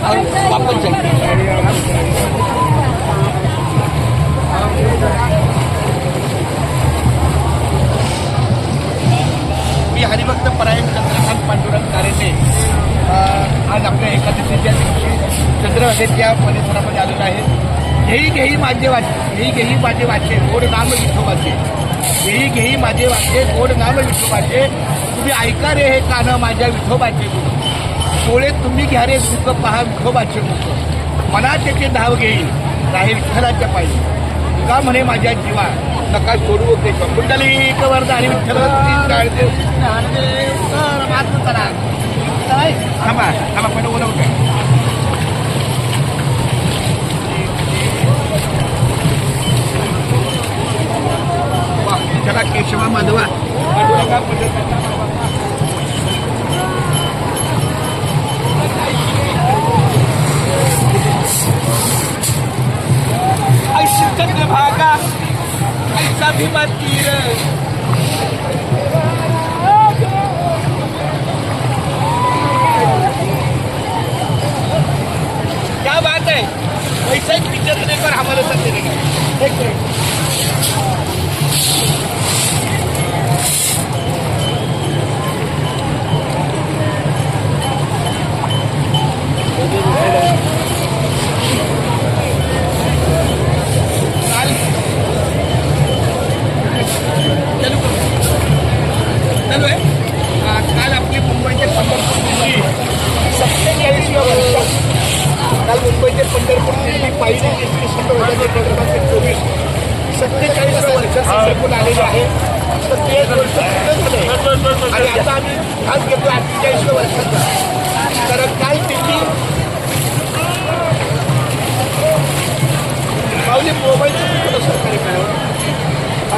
वापस मी हरिभक्त परायण चंद्रकांत पांडुरंग कारंडे आज आपल्या एकादशीच्या दिवशी चंद्रभागेच्या परिसरामध्ये आलेलो आहे. घेई घेई माझे वाचे गोड नाम विठोबाचे. घेई घेई माझे वाचे गोड नाम विठोबाचे. तुम्ही ऐका रे हे कानं माझ्या विठोबाचे मुख. डोळे तुम्ही घ्या रे सुख पहा विठोबाचे मुख. मनात त्याचे धाव घेईल राहे विठ्ठलाच्या पायी. का म्हणे माझ्या जीवा नका सोडू ते कुंडली कवर आणि विठ्ठल थांबा थांबा पण बोलवतो. त्याला केशवा माधवा ऐशी चंद्रभागा ऐसा भीमा तीर. क्या बात है. ऐसा एक पिक्चर देखने पर हमारे साथ देगा. काल आपली मुंबईचे पंढरपूर दिल्ली 47व्या वर्षात काल मुंबईचे पंढरपूर दिल्ली पहिली दिल्ली 2024 47व्या वर्षात संपून आलेले आहे. 47 वर्ष पूर्ण झाले आणि आता आम्ही भाग घेतो 48व्या वर्षाचा. तर काल दिल्ली पावले मोबाईलचं सरकारी काय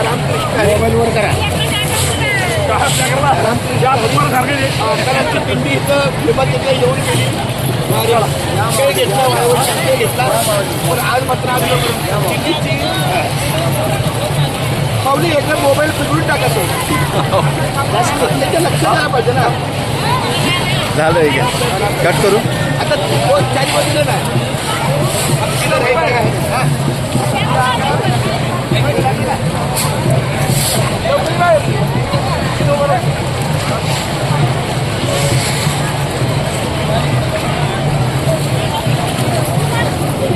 रामकृष्ण मोबाईलवर करा. कारण दिंडी इथं विमानात येऊन गेली. खेळ घेतला वायावर खेळ घेतला. पण आज मात्र आम्ही दिंडीची पावली एकदा मोबाईल फिरवून टाकतो. त्याच्या लक्षात आलं पाहिजे ना. झालं कट करू आता 4 वाजले ना.